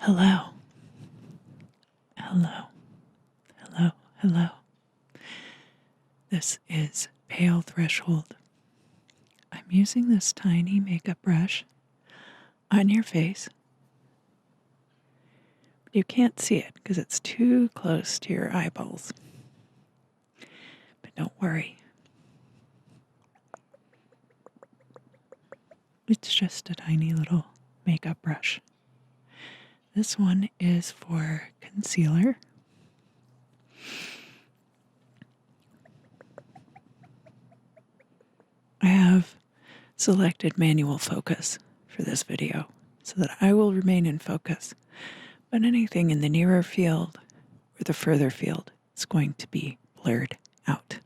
Hello. Hello. Hello. Hello. This is Pale Threshold. I'm using this tiny makeup brush on your face. But you can't see it because it's too close to your eyeballs. But don't worry. It's just a tiny little makeup brush. This one is for concealer. I have selected manual focus for this video so that I will remain in focus, but anything in the nearer field or the further field is going to be blurred out.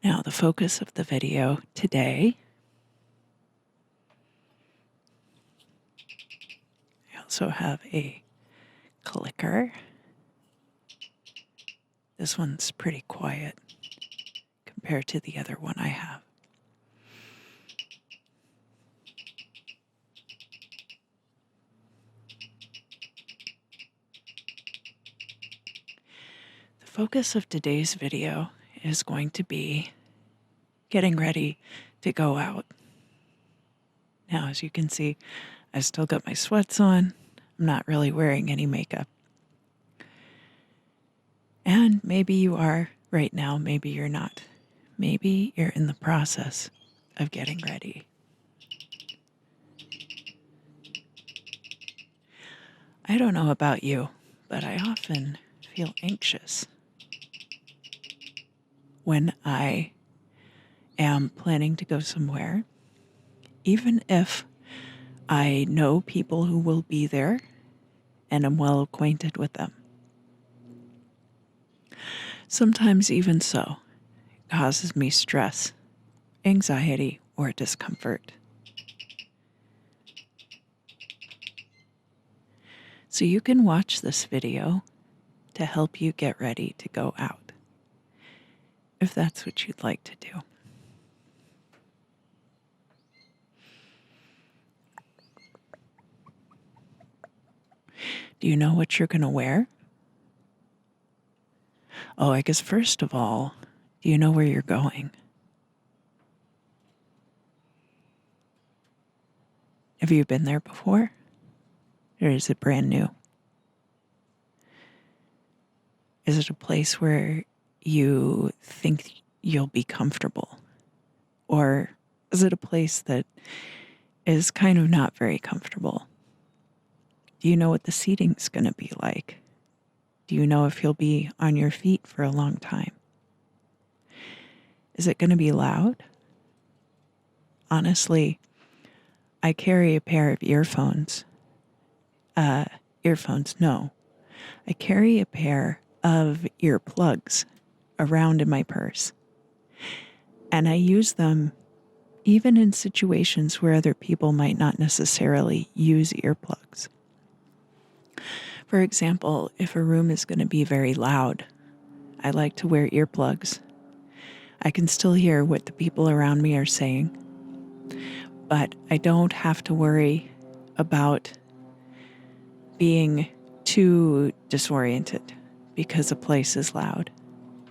Now, the focus of the video today, I also have a clicker. This one's pretty quiet compared to the other one I have. The focus of today's video is going to be getting ready to go out. Now, as you can see, I've still got my sweats on. I'm not really wearing any makeup. And maybe you are right now, maybe you're not. Maybe you're in the process of getting ready. I don't know about you, but I often feel anxious when I am planning to go somewhere, even if I know people who will be there and am well acquainted with them. Sometimes even so, it causes me stress, anxiety, or discomfort. So you can watch this video to help you get ready to go out, if that's what you'd like to do. Do you know what you're going to wear? Oh, I guess first of all, do you know where you're going? Have you been there before? Or is it brand new? Is it a place where you think you'll be comfortable? Or is it a place that is kind of not very comfortable? Do you know what the seating's going to be like? Do you know if you'll be on your feet for a long time? Is it going to be loud? Honestly, I carry a pair of earphones. I carry a pair of earplugs around in my purse. And I use them even in situations where other people might not necessarily use earplugs. For example, if a room is going to be very loud, I like to wear earplugs. I can still hear what the people around me are saying, but I don't have to worry about being too disoriented because a place is loud.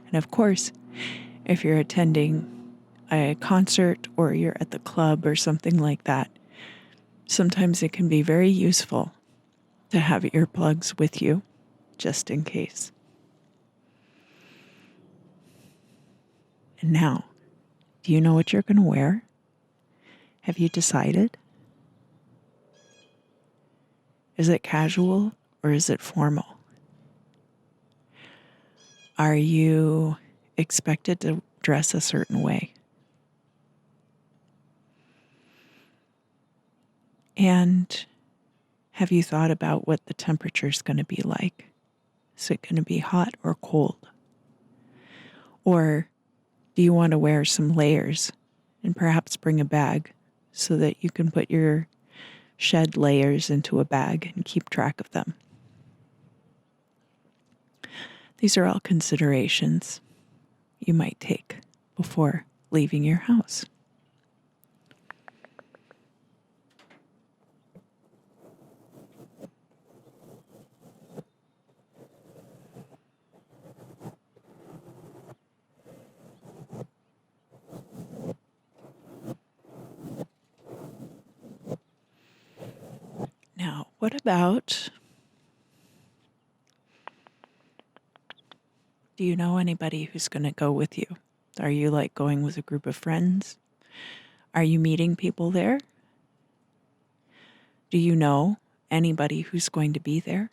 And of course, if you're attending a concert or you're at the club or something like that, sometimes it can be very useful to have earplugs with you, just in case. And now, do you know what you're going to wear? Have you decided? Is it casual or is it formal? Are you expected to dress a certain way? And have you thought about what the temperature is going to be like? Is it going to be hot or cold? Or do you want to wear some layers and perhaps bring a bag so that you can put your shed layers into a bag and keep track of them? These are all considerations you might take before leaving your house. What about, do you know anybody who's going to go with you? Are you like going with a group of friends? Are you meeting people there? Do you know anybody who's going to be there?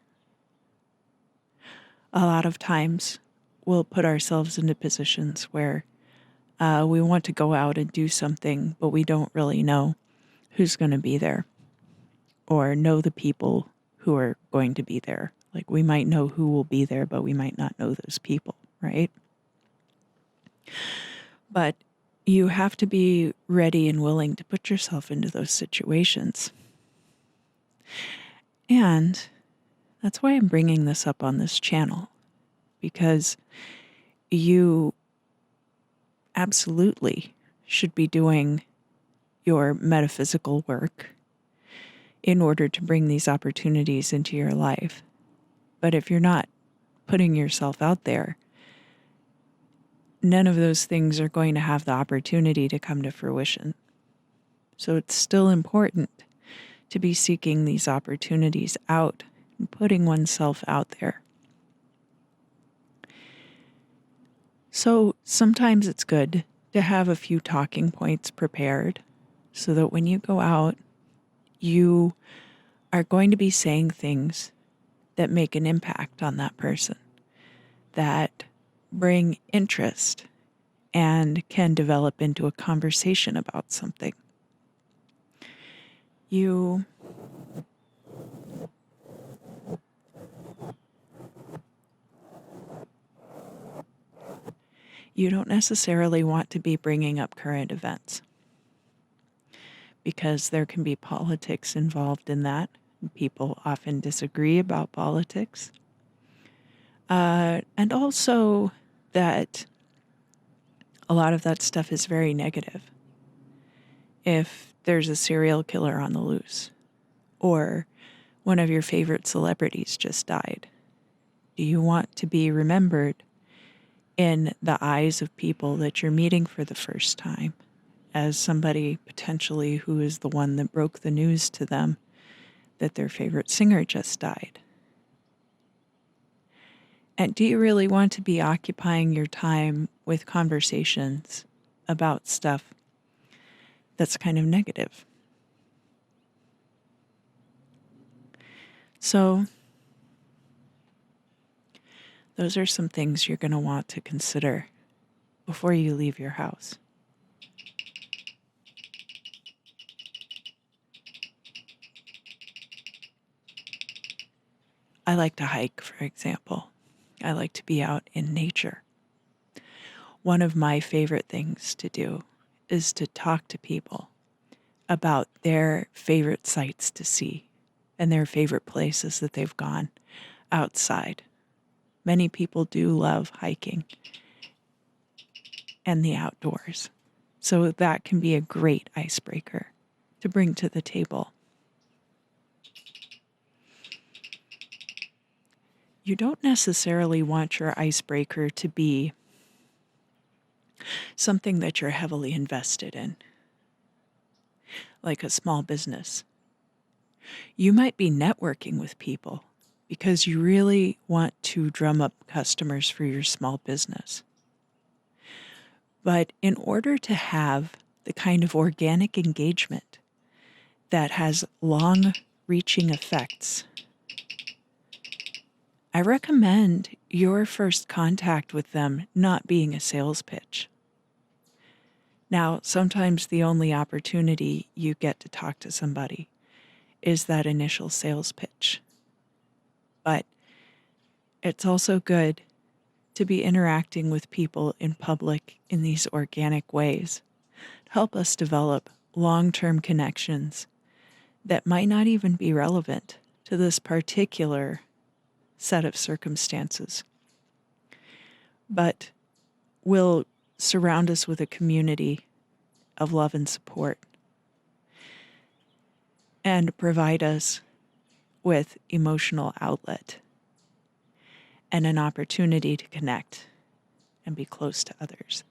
A lot of times we'll put ourselves into positions where we want to go out and do something, but we don't really know who's going to be there or know the people who are going to be there. Like we might know who will be there, but we might not know those people, right? But you have to be ready and willing to put yourself into those situations. And that's why I'm bringing this up on this channel, because you absolutely should be doing your metaphysical work in order to bring these opportunities into your life. But if you're not putting yourself out there, none of those things are going to have the opportunity to come to fruition. So it's still important to be seeking these opportunities out and putting oneself out there. So sometimes it's good to have a few talking points prepared so that when you go out, you are going to be saying things that make an impact on that person, that bring interest and can develop into a conversation about something. You don't necessarily want to be bringing up current events because there can be politics involved in that. People often disagree about politics. And also that a lot of that stuff is very negative. If there's a serial killer on the loose, or one of your favorite celebrities just died, do you want to be remembered in the eyes of people that you're meeting for the first time as somebody potentially who is the one that broke the news to them that their favorite singer just died? And do you really want to be occupying your time with conversations about stuff that's kind of negative? So those are some things you're going to want to consider before you leave your house. I like to hike, for example. I like to be out in nature. One of my favorite things to do is to talk to people about their favorite sights to see and their favorite places that they've gone outside. Many people do love hiking and the outdoors, so that can be a great icebreaker to bring to the table. You don't necessarily want your icebreaker to be something that you're heavily invested in, like a small business. You might be networking with people because you really want to drum up customers for your small business. But in order to have the kind of organic engagement that has long-reaching effects, I recommend your first contact with them not being a sales pitch. Now, sometimes the only opportunity you get to talk to somebody is that initial sales pitch. But it's also good to be interacting with people in public in these organic ways to help us develop long-term connections that might not even be relevant to this particular set of circumstances, but will surround us with a community of love and support and provide us with emotional outlet and an opportunity to connect and be close to others.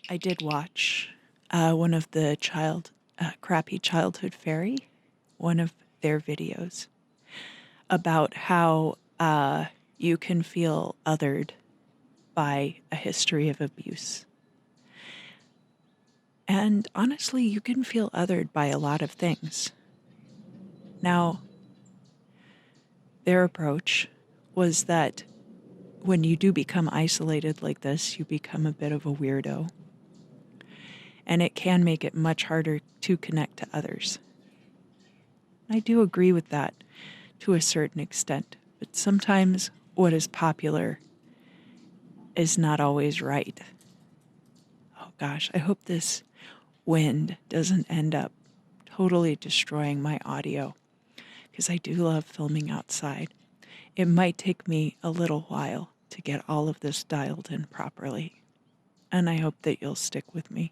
I did watch one of the child Crappy Childhood Fairy, one of their videos, about how you can feel othered by a history of abuse. And honestly, you can feel othered by a lot of things. Now, their approach was that when you do become isolated like this, you become a bit of a weirdo. And it can make it much harder to connect to others. I do agree with that to a certain extent, but sometimes what is popular is not always right. Oh gosh, I hope this wind doesn't end up totally destroying my audio, because I do love filming outside. It might take me a little while to get all of this dialed in properly, and I hope that you'll stick with me.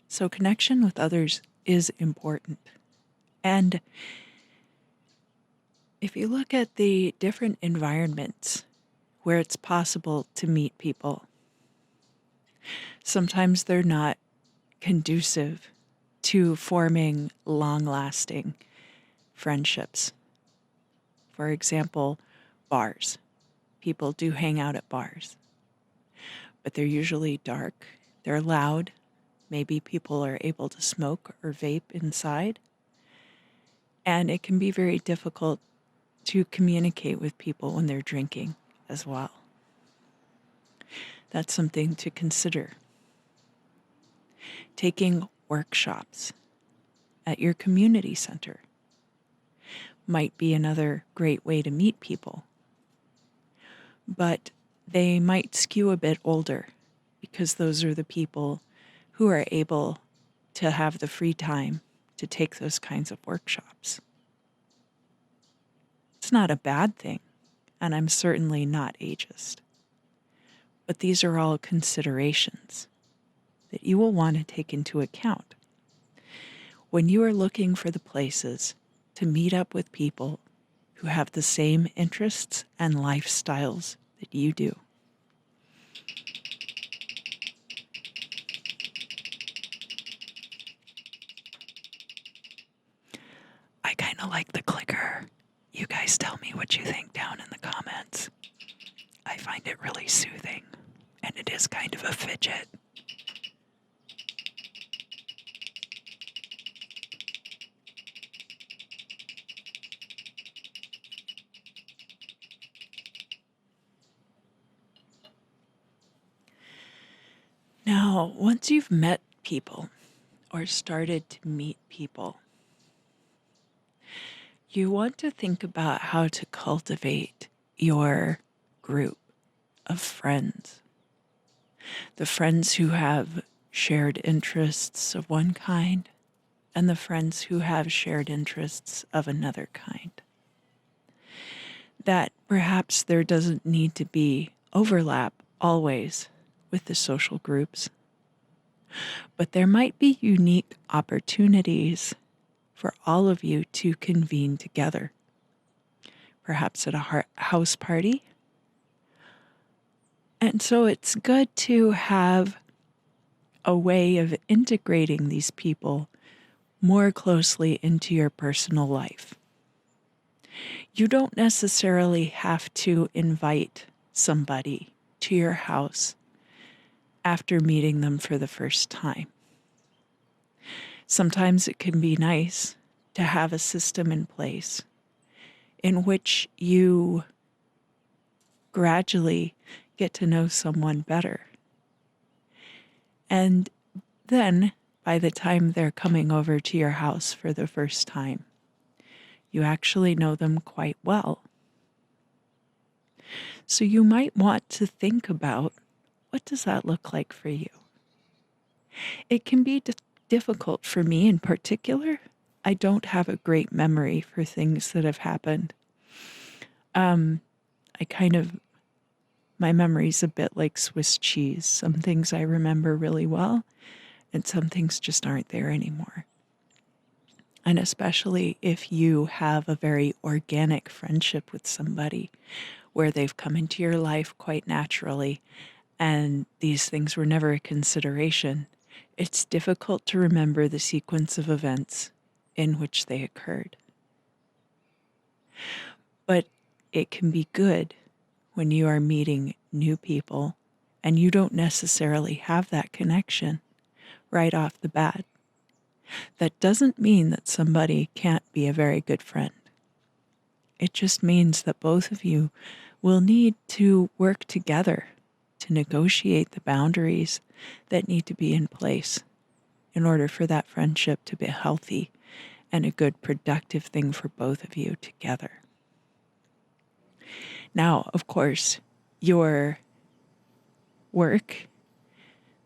So connection with others is important. And if you look at the different environments where it's possible to meet people, sometimes they're not conducive to forming long-lasting friendships. For example, bars. People do hang out at bars, but they're usually dark, they're loud, maybe people are able to smoke or vape inside, and it can be very difficult to communicate with people when they're drinking as well. That's something to consider. Taking workshops at your community center might be another great way to meet people. But they might skew a bit older, because those are the people who are able to have the free time to take those kinds of workshops. It's not a bad thing, and I'm certainly not ageist. But these are all considerations that you will want to take into account when you are looking for the places to meet up with people who have the same interests and lifestyles that you do. I kind of like the clicker. You guys tell me what you think down in the comments. I find it really soothing, and it is kind of a fidget. Now, once you've met people or started to meet people, you want to think about how to cultivate your group of friends. The friends who have shared interests of one kind, and the friends who have shared interests of another kind. That perhaps there doesn't need to be overlap always with the social groups, but there might be unique opportunities for all of you to convene together, perhaps at a house party. And so it's good to have a way of integrating these people more closely into your personal life. You don't necessarily have to invite somebody to your house after meeting them for the first time. Sometimes it can be nice to have a system in place in which you gradually get to know someone better. And then, by the time they're coming over to your house for the first time, you actually know them quite well. So you might want to think about, what does that look like for you? It can be difficult for me in particular. I don't have a great memory for things that have happened. My memory's a bit like Swiss cheese. Some things I remember really well, and some things just aren't there anymore. And especially if you have a very organic friendship with somebody where they've come into your life quite naturally and these things were never a consideration, it's difficult to remember the sequence of events in which they occurred. But it can be good when you are meeting new people and you don't necessarily have that connection right off the bat. That doesn't mean that somebody can't be a very good friend. It just means that both of you will need to work together to negotiate the boundaries that need to be in place in order for that friendship to be healthy and a good, productive thing for both of you together. Now, of course, your work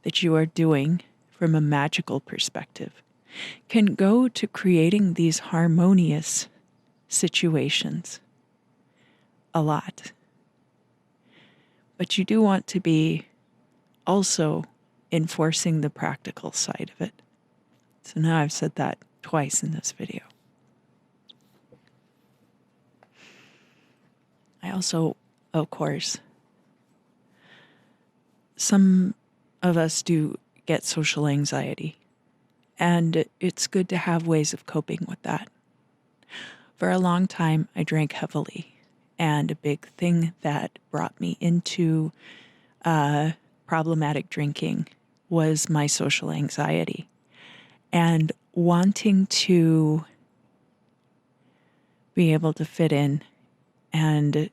that you are doing from a magical perspective can go to creating these harmonious situations a lot. But you do want to be also enforcing the practical side of it. So now I've said that twice in this video. I also, of course, some of us do get social anxiety, and it's good to have ways of coping with that. For a long time, I drank heavily, and a big thing that brought me into problematic drinking was my social anxiety and wanting to be able to fit in and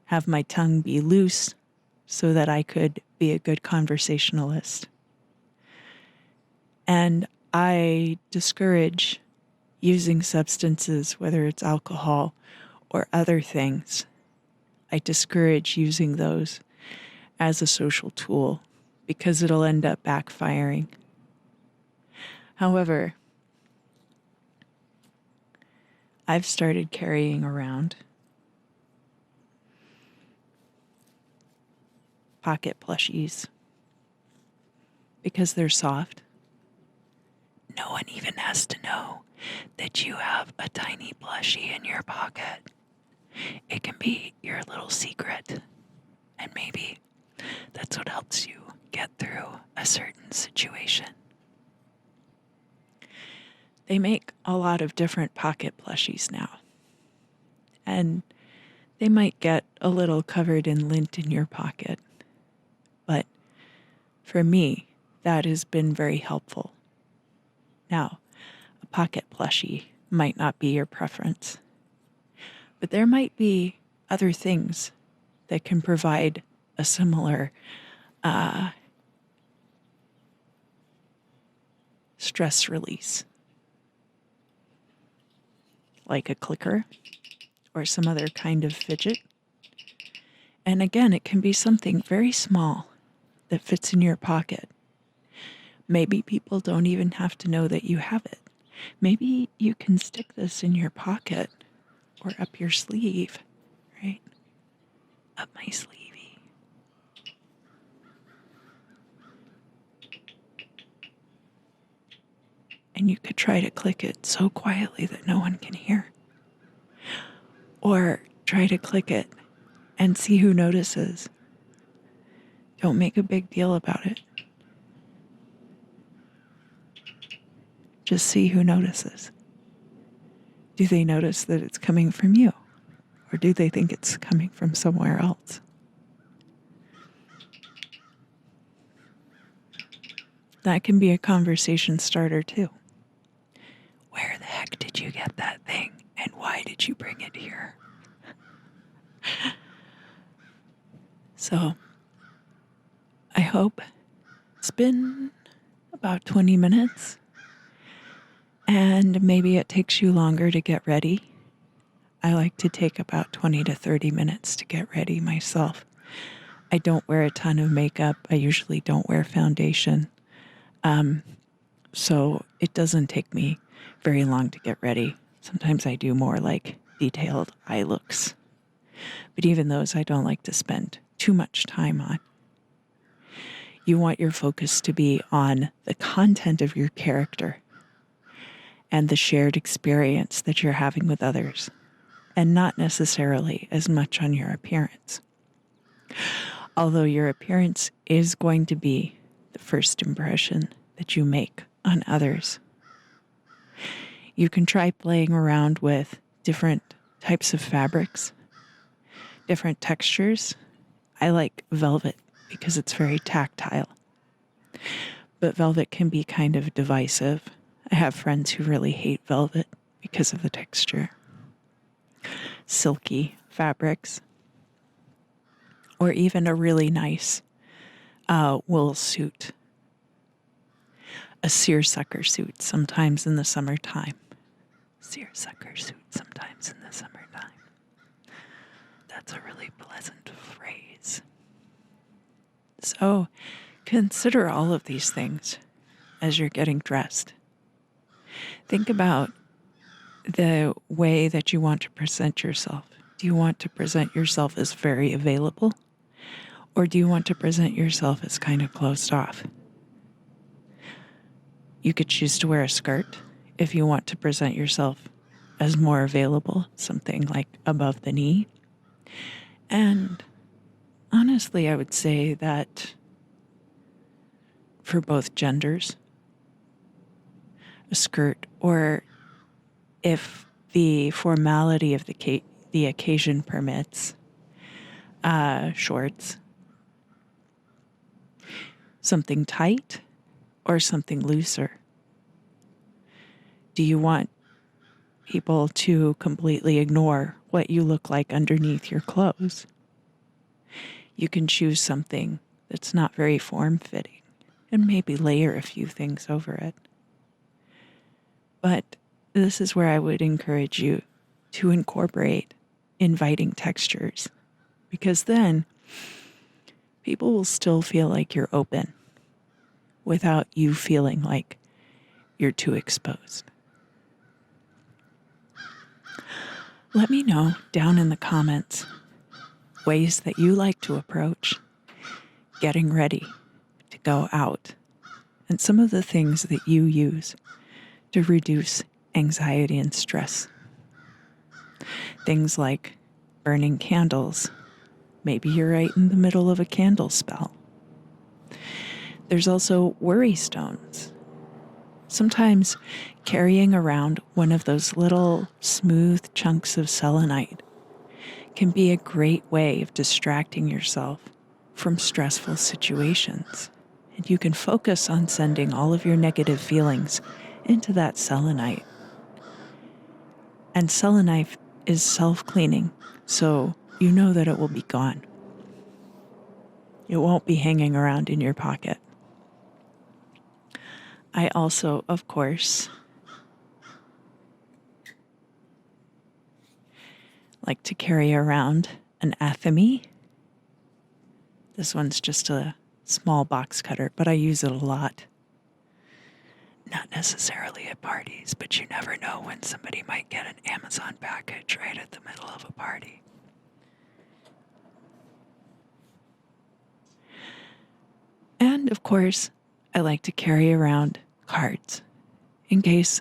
have my tongue be loose so that I could be a good conversationalist. And I discourage using substances, whether it's alcohol or other things. I discourage using those as a social tool because it'll end up backfiring. However, I've started carrying around pocket plushies because they're soft. No one even has to know that you have a tiny plushie in your pocket. It can be your little secret, and maybe that's what helps you get through a certain situation. They make a lot of different pocket plushies now, and they might get a little covered in lint in your pocket, but for me, that has been very helpful. Now, a pocket plushie might not be your preference, but there might be other things that can provide a similar stress release, like a clicker or some other kind of fidget. And again, it can be something very small that fits in your pocket. Maybe people don't even have to know that you have it. Maybe you can stick this in your pocket or up your sleeve, right? Up my sleevey. And you could try to click it so quietly that no one can hear. Or try to click it and see who notices. Don't make a big deal about it. Just see who notices. Do they notice that it's coming from you? Or do they think it's coming from somewhere else? That can be a conversation starter too. Where the heck did you get that thing? And why did you bring it here? So, I hope it's been about 20 minutes. And maybe it takes you longer to get ready. I like to take about 20 to 30 minutes to get ready myself. I don't wear a ton of makeup. I usually don't wear foundation. So it doesn't take me very long to get ready. Sometimes I do more like detailed eye looks. But even those I don't like to spend too much time on. You want your focus to be on the content of your character and the shared experience that you're having with others, and not necessarily as much on your appearance. although your appearance is going to be the first impression that you make on others. You can try playing around with different types of fabrics, different textures. I like velvet because it's very tactile. But velvet can be kind of divisive. I have friends who really hate velvet because of the texture. Silky fabrics, or even a really nice wool suit, a seersucker suit sometimes in the summertime. Seersucker suit sometimes in the summertime. That's a really pleasant phrase. So consider all of these things as you're getting dressed. Think about the way that you want to present yourself. Do you want to present yourself as very available? Or do you want to present yourself as kind of closed off? You could choose to wear a skirt if you want to present yourself as more available, something like above the knee. And honestly, I would say that for both genders, a skirt, or if the formality of the occasion permits, shorts, something tight or something looser. Do you want people to completely ignore what you look like underneath your clothes? You can choose something that's not very form-fitting and maybe layer a few things over it. But this is where I would encourage you to incorporate inviting textures, because then people will still feel like you're open without you feeling like you're too exposed. Let me know down in the comments ways that you like to approach getting ready to go out, and some of the things that you use to reduce anxiety and stress. Things like burning candles. Maybe you're right in the middle of a candle spell. There's also worry stones. Sometimes carrying around one of those little smooth chunks of selenite can be a great way of distracting yourself from stressful situations. And you can focus on sending all of your negative feelings into that selenite. And selenite is self-cleaning, so you know that it will be gone. It won't be hanging around in your pocket. I also, of course, like to carry around an athame. This one's just a small box cutter, but I use it a lot. Not necessarily at parties, but you never know when somebody might get an Amazon package right at the middle of a party. And of course, I like to carry around cards in case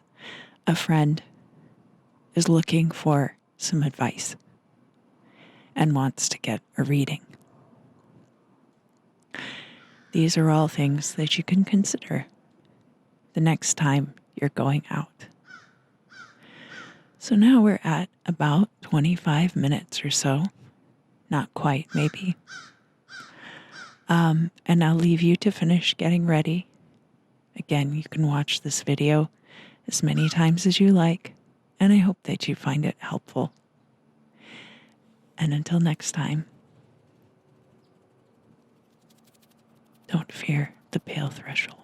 a friend is looking for some advice and wants to get a reading. These are all things that you can consider the next time you're going out. So now we're at about 25 minutes or so. Not quite, maybe. And I'll leave you to finish getting ready. Again, you can watch this video as many times as you like, and I hope that you find it helpful. And until next time, don't fear the pale threshold.